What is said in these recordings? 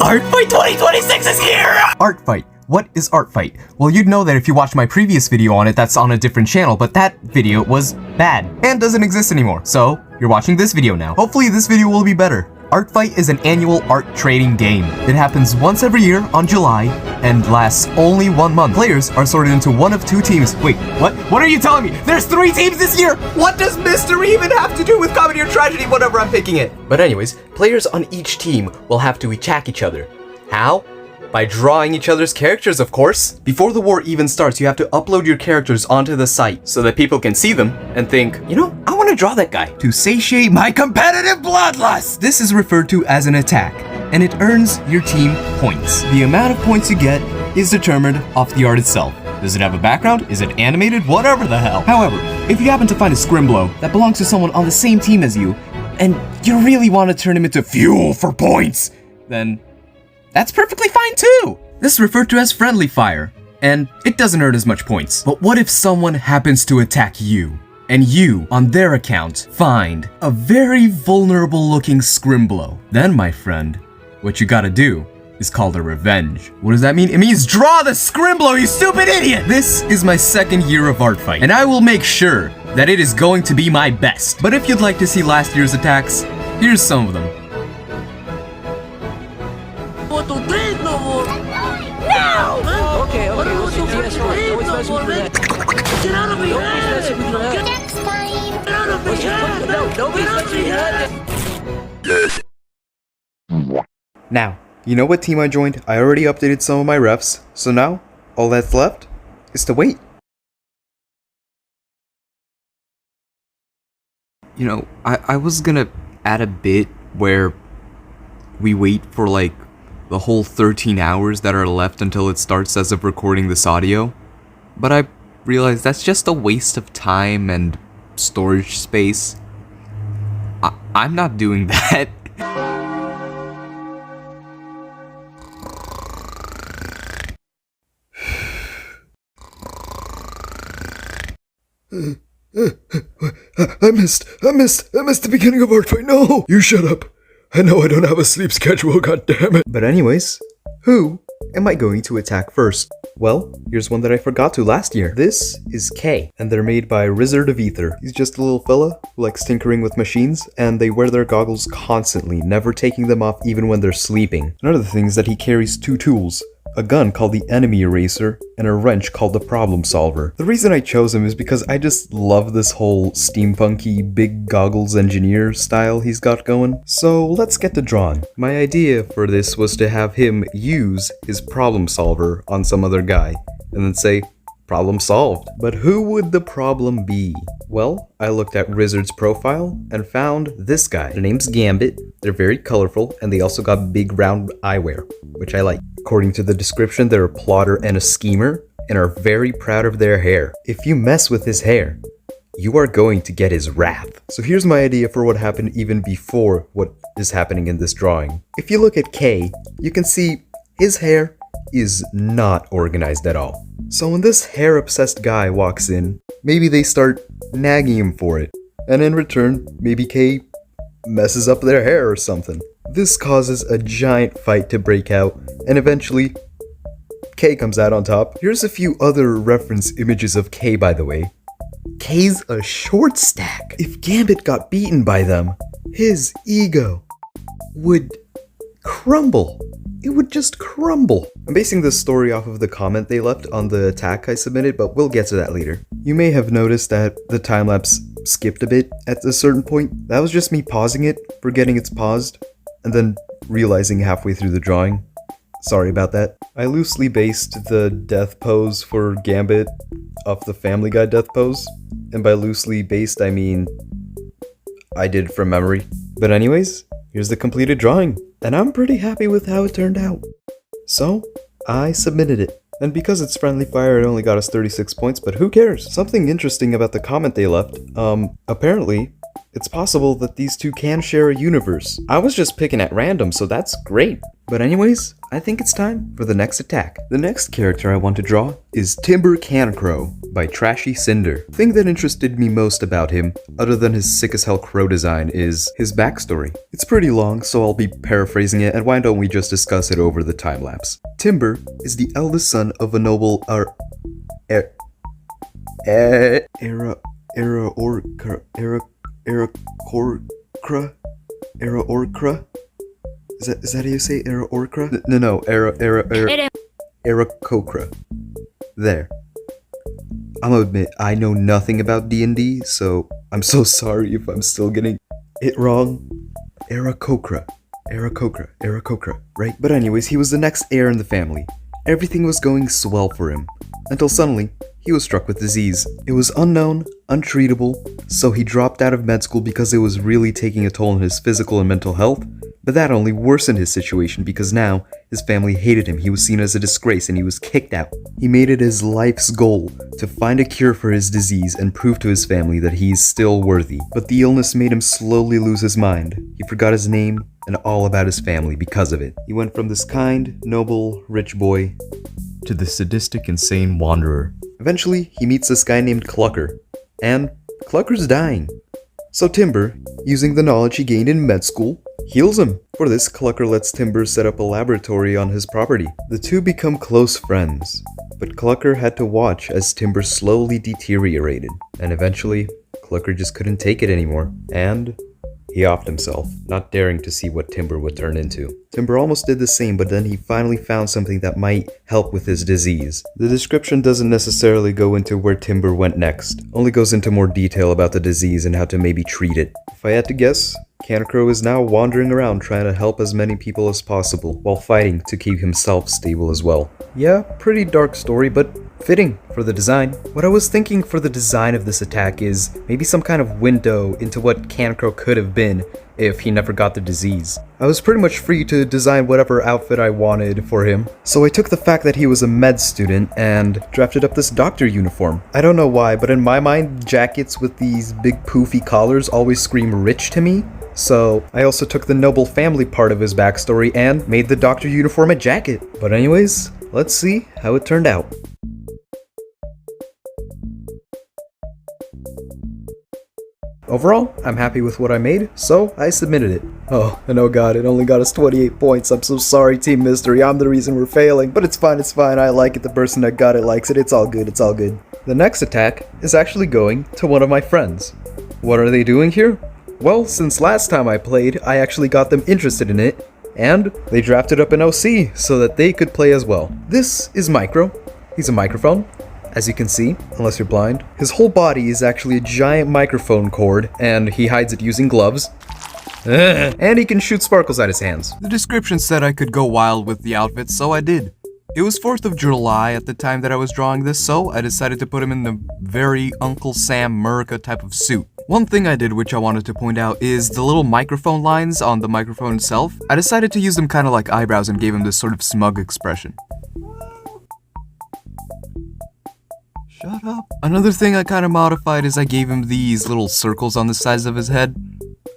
Artfight 2026 is here! Artfight. What is Artfight? Well, you'd know that if you watched my previous video on it that's on a different channel, but that video was bad and doesn't exist anymore. So, you're watching this video now. Hopefully this video will be better. Artfight is an annual art trading game. It happens once every year on July and lasts only 1 month. Players are sorted into one of 2 teams. Wait, what? What are you telling me? There's 3 teams this year? What does mystery even have to do with comedy or tragedy whenever I'm picking it? But anyways, players on each team will have to attack each other. How? By drawing each other's characters, of course. Before the war even starts, you have to upload your characters onto the site so that people can see them and think, you know, I want to draw that guy. To satiate my competitive bloodlust! This is referred to as an attack, and it earns your team points. The amount of points you get is determined off the art itself. Does it have a background? Is it animated? Whatever the hell. However, if you happen to find a scrimblow that belongs to someone on the same team as you, and you really want to turn him into fuel for points, then that's perfectly fine too! This is referred to as friendly fire, and it doesn't earn as much points. But what if someone happens to attack you, and you, on their account, find a very vulnerable looking scrimblow? Then, my friend, what you gotta do is called a revenge. What does that mean? It means draw the scrimblow, you stupid idiot! This is my 2nd year of Artfight, and I will make sure that it is going to be my best. But if you'd like to see last year's attacks, here's some of them. No! Okay, we'll see DS for it. Always nice with that. Get out of my head! Next time! Get out of my head! No, nobody's my head! Now, you know what team I joined? I already updated some of my refs, so now, all that's left is to wait. You know, I was gonna add a bit where we wait for like the whole 13 hours that are left until it starts as of recording this audio, but I realized that's just a waste of time and storage space. I'm not doing that. I missed the beginning of Artfight. No! You shut up. I know I don't have a sleep schedule, goddammit. But anyways, who am I going to attack first? Well, here's one that I forgot to last year. This is K, and they're made by Wizard of Ether. He's just a little fella who likes tinkering with machines, and they wear their goggles constantly, never taking them off even when they're sleeping. Another thing is that he carries 2 tools. A gun called the Enemy Eraser, and a wrench called the Problem Solver. The reason I chose him is because I just love this whole steampunky big goggles engineer style he's got going. So let's get to drawing. My idea for this was to have him use his Problem Solver on some other guy, and then say, problem solved. But who would the problem be? Well, I looked at Wizard's profile and found this guy. Their name's Gambit, they're very colorful, and they also got big round eyewear, which I like. According to the description, they're a plotter and a schemer, and are very proud of their hair. If you mess with his hair, you are going to get his wrath. So here's my idea for what happened even before what is happening in this drawing. If you look at K, you can see his hair is not organized at all. So when this hair-obsessed guy walks in, maybe they start nagging him for it, and in return, maybe K messes up their hair or something. This causes a giant fight to break out, and eventually, K comes out on top. Here's a few other reference images of K, by the way. K's a short stack. If Gambit got beaten by them, his ego would crumble. It would just crumble. I'm basing this story off of the comment they left on the attack I submitted, but we'll get to that later. You may have noticed that the time-lapse skipped a bit at a certain point. That was just me pausing it, forgetting it's paused, and then realizing halfway through the drawing. Sorry about that. I loosely based the death pose for Gambit off the Family Guy death pose, and by loosely based I mean I did it from memory. But anyways, here's the completed drawing, and I'm pretty happy with how it turned out. So, I submitted it. And because it's friendly fire, it only got us 36 points, but who cares? Something interesting about the comment they left, apparently, it's possible that these two can share a universe. I was just picking at random, so that's great. But anyways, I think it's time for the next attack. The next character I want to draw is Timber Cancrow, by Trashy Cinder. The thing that interested me most about him, other than his sick as hell crow design, is his backstory. It's pretty long, so I'll be paraphrasing it, and why don't we just discuss it over the time-lapse. Timber is the eldest son of a noble Orcra? Is that how you say Orcra? No, Aarakocra. There. I'm gonna admit, I know nothing about D&D, so I'm so sorry if I'm still getting it wrong. Aarakocra, right? But anyways, he was the next heir in the family. Everything was going swell for him, until suddenly, he was struck with disease. It was unknown, untreatable, so he dropped out of med school because it was really taking a toll on his physical and mental health. But that only worsened his situation because now, his family hated him, he was seen as a disgrace, and he was kicked out. He made it his life's goal to find a cure for his disease and prove to his family that he's still worthy. But the illness made him slowly lose his mind. He forgot his name and all about his family because of it. He went from this kind, noble, rich boy to the sadistic, insane wanderer. Eventually, he meets this guy named Clucker, and Clucker's dying. So Timber, using the knowledge he gained in med school, heals him. For this, Clucker lets Timber set up a laboratory on his property. The two become close friends, but Clucker had to watch as Timber slowly deteriorated, and eventually, Clucker just couldn't take it anymore, and he offed himself, not daring to see what Timber would turn into. Timber almost did the same, but then he finally found something that might help with his disease. The description doesn't necessarily go into where Timber went next, only goes into more detail about the disease and how to maybe treat it. If I had to guess, Canacrow is now wandering around trying to help as many people as possible, while fighting to keep himself stable as well. Yeah, pretty dark story, but fitting for the design. What I was thinking for the design of this attack is maybe some kind of window into what Canacrow could have been if he never got the disease. I was pretty much free to design whatever outfit I wanted for him, so I took the fact that he was a med student and drafted up this doctor uniform. I don't know why, but in my mind, jackets with these big poofy collars always scream rich to me. So I also took the noble family part of his backstory and made the doctor uniform a jacket. But anyways, let's see how it turned out. Overall, I'm happy with what I made, so I submitted it. Oh, and oh god, it only got us 28 points. I'm so sorry, Team Mystery. I'm the reason we're failing. But it's fine, I like it. The person that got it likes it. It's all good. The next attack is actually going to one of my friends. What are they doing here? Well, since last time I played, I actually got them interested in it, and they drafted up an OC so that they could play as well. This is Micro. He's a microphone, as you can see, unless you're blind. His whole body is actually a giant microphone cord, and he hides it using gloves. And he can shoot sparkles at his hands. The description said I could go wild with the outfit, so I did. It was 4th of July at the time that I was drawing this, so I decided to put him in the very Uncle Sam America type of suit. One thing I did which I wanted to point out is the little microphone lines on the microphone itself. I decided to use them kind of like eyebrows and gave him this sort of smug expression. Shut up. Another thing I kind of modified is I gave him these little circles on the sides of his head.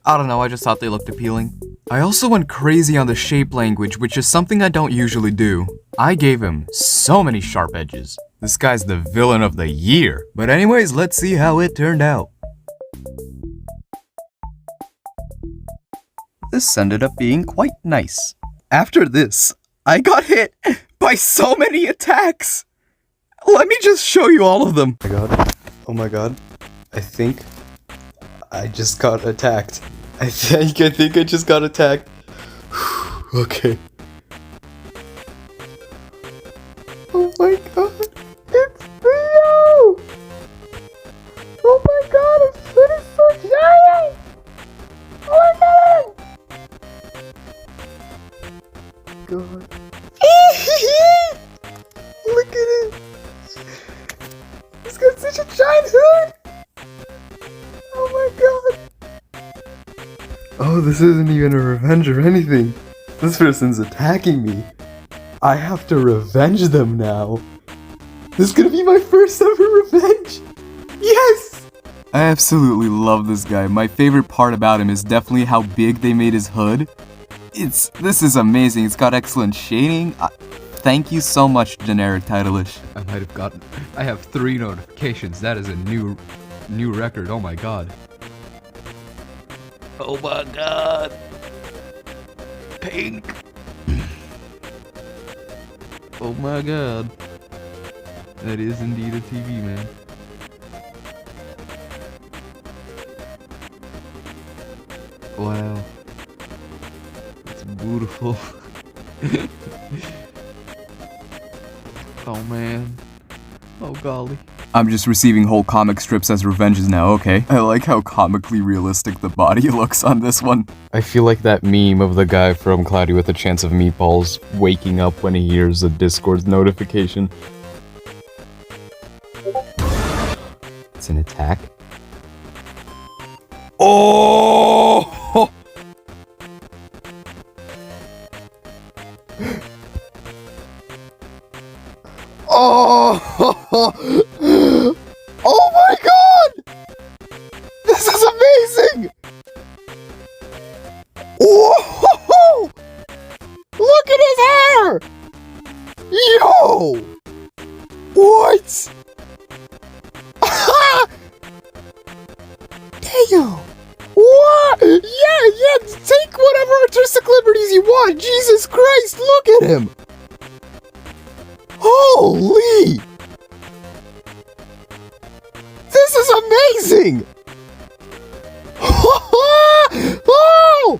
I don't know, I just thought they looked appealing. I also went crazy on the shape language, which is something I don't usually do. I gave him so many sharp edges. This guy's the villain of the year. But anyways, let's see how it turned out. This ended up being quite nice. After this, I got hit by so many attacks. Let me just show you all of them. Oh my god. I think I just got attacked. I think I just got attacked. Okay. Oh my god. It's Theo! Oh my god, his foot is so giant! Oh my god! God. Look at it! He's got such a giant hood! Oh my god! Oh, this isn't even a revenge or anything. This person's attacking me. I have to revenge them now. This is gonna be my first ever revenge! Yes! I absolutely love this guy. My favorite part about him is definitely how big they made his hood. This is amazing. It's got excellent shading. Thank you so much, generic titleish. I might have gotten. I have 3 notifications. That is a new record. Oh my god. Oh my god. Pink. Oh my god. That is indeed a TV, man. Wow. It's beautiful. Oh man. Oh golly. I'm just receiving whole comic strips as revenges now, okay? I like how comically realistic the body looks on this one. I feel like that meme of the guy from Cloudy with a Chance of Meatballs waking up when he hears a Discord notification. It's an attack. Oh! Oh! Oh my god! This is amazing! Whoa! Look at his hair! Yo! What? Damn! What? Yeah, take whatever artistic liberties you want! Jesus Christ, look at him! Holy! This is amazing! Oh!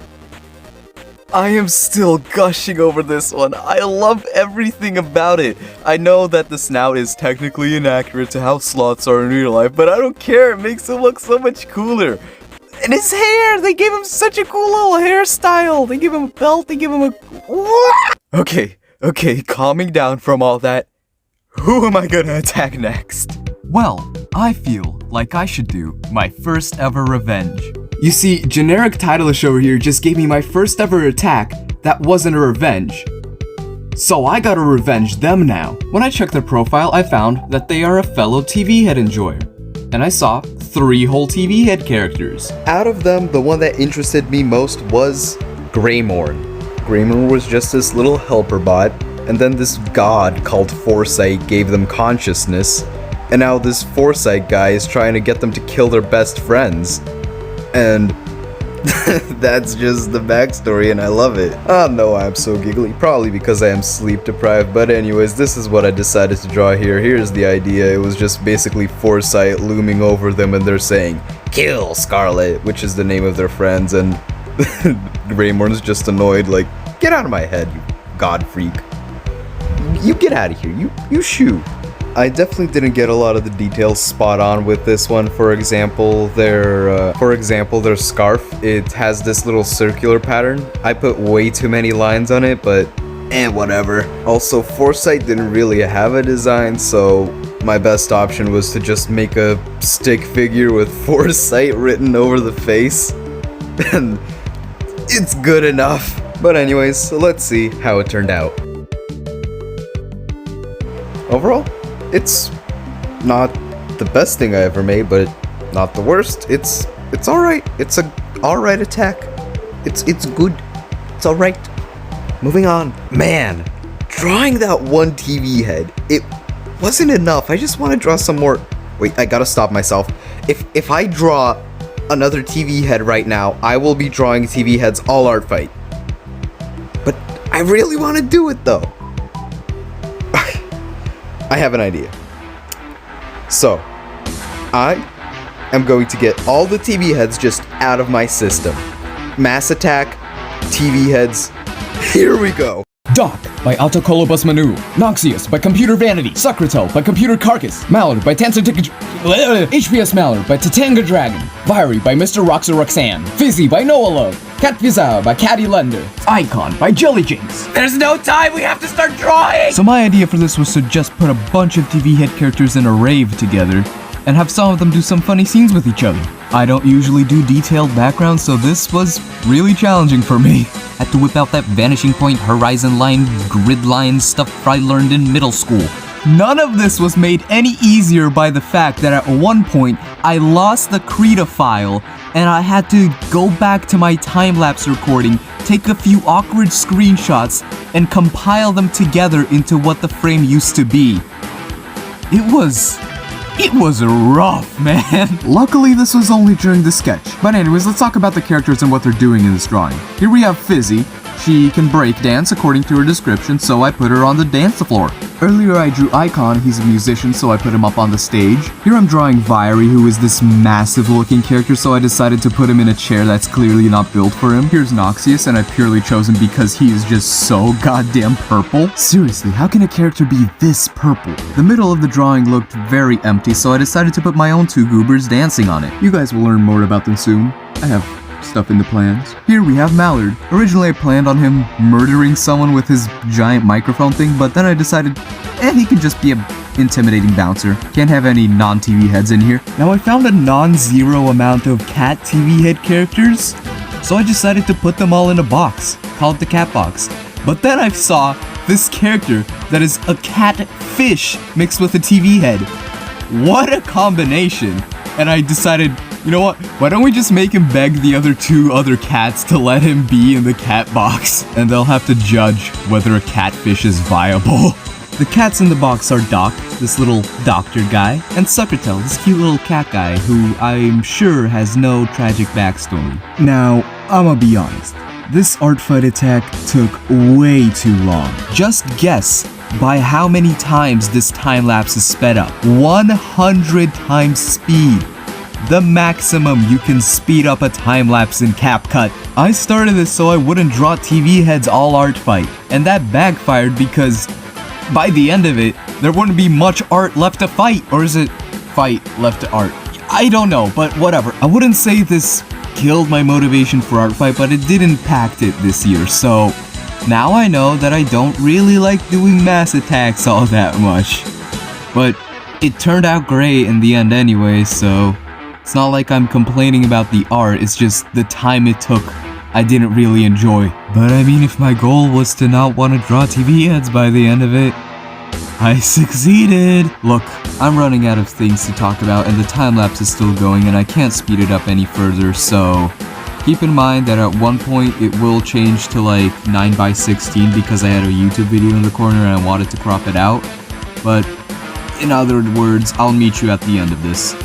I am still gushing over this one. I love everything about it. I know that the snout is technically inaccurate to how sloths are in real life, but I don't care. It makes him look so much cooler. And his hair! They gave him such a cool little hairstyle. They give him a belt. They give him a... Okay, calming down from all that. Who am I gonna attack next? Well, I feel like I should do my first ever revenge. You see, generic titleish over here just gave me my first ever attack that wasn't a revenge. So I gotta revenge them now. When I checked their profile, I found that they are a fellow TV head enjoyer. And I saw 3 whole TV head characters. Out of them, the one that interested me most was Greymorn. Greymorn was just this little helper bot, and then this god called Foresight gave them consciousness, and now this Foresight guy is trying to get them to kill their best friends. And that's just the backstory, and I love it. Oh no, I'm so giggly, probably because I am sleep deprived, but anyways, this is what I decided to draw here. Here's the idea. It was just basically Foresight looming over them, and they're saying, "Kill Scarlet," which is the name of their friends, and Greymorn's just annoyed, like, "Get out of my head, you god freak. You get out of here, you shoo." I definitely didn't get a lot of the details spot on with this one. For example, their scarf, it has this little circular pattern. I put way too many lines on it, but whatever. Also, Foresight didn't really have a design, so my best option was to just make a stick figure with Foresight written over the face. And it's good enough. But anyways, so let's see how it turned out. Overall, it's not the best thing I ever made, but not the worst. It's alright. It's a alright attack. It's good. It's alright. Moving on. Man, drawing that one TV head, it wasn't enough. I just want to draw some more. Wait, I gotta stop myself. If I draw another TV head right now, I will be drawing TV heads all Artfight. But I really want to do it though. I have an idea. So, I am going to get all the TV heads just out of my system. Mass Attack, TV heads, here we go. Doc by Autocolobus Manu, Noxious by Computer Vanity, Socratel by Computer Carcass, Mallard by HPS Mallard by Tatanga Dragon, Viry by Mr. Roxa Roxanne, Fizzy by Noah Love, Catfizza by Caddy Lender, Icon by Jelly Jinx. There's no time, we have to start drawing! So my idea for this was to just put a bunch of TV head characters in a rave together, and have some of them do some funny scenes with each other. I don't usually do detailed backgrounds, so this was really challenging for me. Had to whip out that vanishing point, horizon line, grid line stuff I learned in middle school. None of this was made any easier by the fact that at one point, I lost the Krita file, and I had to go back to my time-lapse recording, take a few awkward screenshots, and compile them together into what the frame used to be. It was rough, man. Luckily, this was only during the sketch. But anyways, let's talk about the characters and what they're doing in this drawing. Here we have Fizzy. She can break dance according to her description, so I put her on the dance floor. Earlier I drew Icon, he's a musician, so I put him up on the stage. Here I'm drawing Viry, who is this massive looking character, so I decided to put him in a chair that's clearly not built for him. Here's Noxious, and I purely chose him because he is just so goddamn purple. Seriously, how can a character be this purple? The middle of the drawing looked very empty, so I decided to put my own two goobers dancing on it. You guys will learn more about them soon. I have stuff in the plans. Here we have Mallard. Originally I planned on him murdering someone with his giant microphone thing, but then I decided, he can just be a intimidating bouncer. Can't have any non-TV heads in here. Now I found a non-zero amount of cat TV head characters, so I decided to put them all in a box. Call it the cat box. But then I saw this character that is a catfish mixed with a TV head. What a combination! And I decided, you know what? Why don't we just make him beg the other cats to let him be in the cat box? And they'll have to judge whether a catfish is viable. The cats in the box are Doc, this little doctor guy, and Suckertail, this cute little cat guy who I'm sure has no tragic backstory. Now, I'ma be honest. This art fight attack took way too long. Just guess by how many times this time lapse is sped up. 100 times speed. The maximum you can speed up a time lapse in CapCut. I started this so I wouldn't draw TV heads all art fight, and that backfired because by the end of it, there wouldn't be much art left to fight. Or is it fight left to art? I don't know, but whatever. I wouldn't say this killed my motivation for art fight, but it did impact it this year, so now I know that I don't really like doing mass attacks all that much. But it turned out great in the end anyway, so it's not like I'm complaining about the art, it's just the time it took I didn't really enjoy. But I mean, if my goal was to not want to draw TV heads by the end of it, I succeeded! Look, I'm running out of things to talk about and the time lapse is still going and I can't speed it up any further, so keep in mind that at one point it will change to like 9:16 because I had a YouTube video in the corner and I wanted to crop it out. But in other words, I'll meet you at the end of this.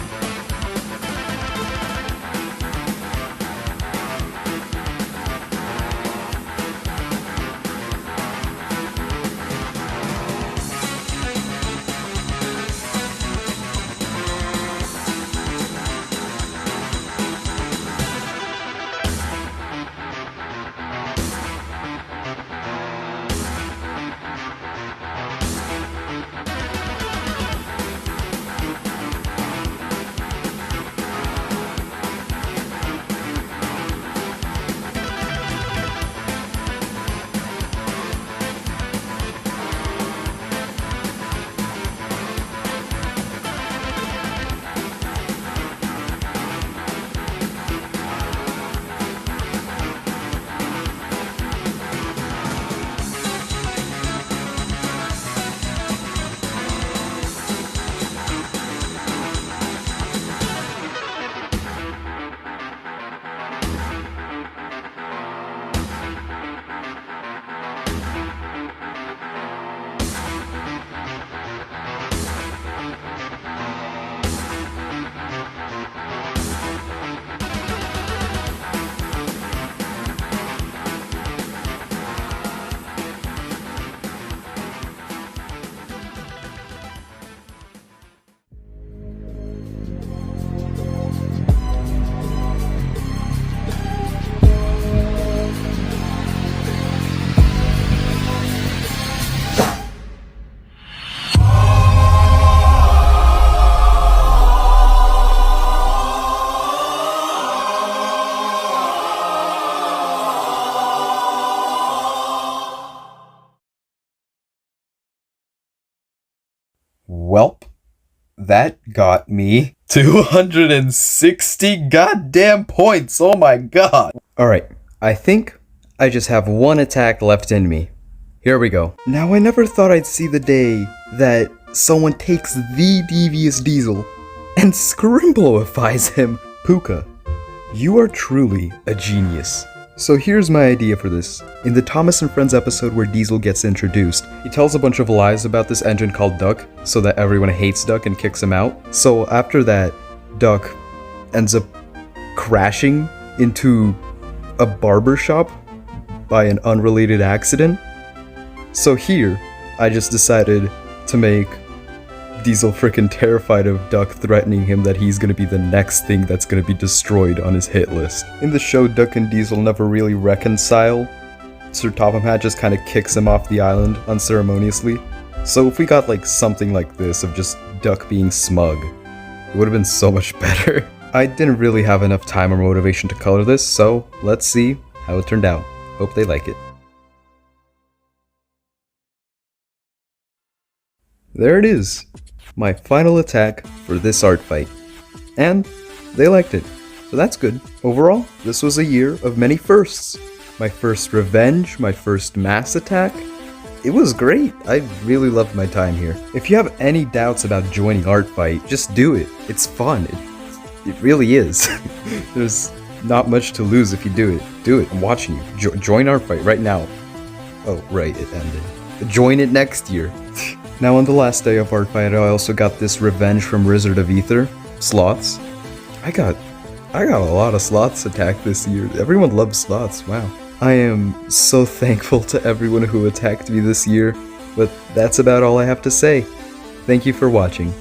Welp, that got me 260 goddamn points, oh my god. Alright, I think I just have one attack left in me. Here we go. Now I never thought I'd see the day that someone takes the Devious Diesel and scrimblifies him. Puka, you are truly a genius. So here's my idea for this. In the Thomas and Friends episode where Diesel gets introduced, he tells a bunch of lies about this engine called Duck, so that everyone hates Duck and kicks him out. So after that, Duck ends up crashing into a barber shop by an unrelated accident. So here, I just decided to make Diesel freaking terrified of Duck threatening him that he's gonna be the next thing that's gonna be destroyed on his hit list. In the show, Duck and Diesel never really reconcile. Sir Topham Hatt just kind of kicks him off the island unceremoniously. So if we got like something like this of just Duck being smug, it would have been so much better. I didn't really have enough time or motivation to color this, so let's see how it turned out. Hope they like it. There it is, my final attack for this art fight. And they liked it, so that's good. Overall, this was a year of many firsts. My first revenge, my first mass attack. It was great. I really loved my time here. If you have any doubts about joining Artfight, just do it. It's fun. It really is. There's not much to lose if you do it. Do it. I'm watching you. Join Artfight right now. Oh, right, it ended. Join it next year. Now on the last day of Artfight, I also got this revenge from Wizard of Ether. Sloths. I got a lot of sloths attacked this year. Everyone loves sloths, wow. I am so thankful to everyone who attacked me this year, but that's about all I have to say. Thank you for watching.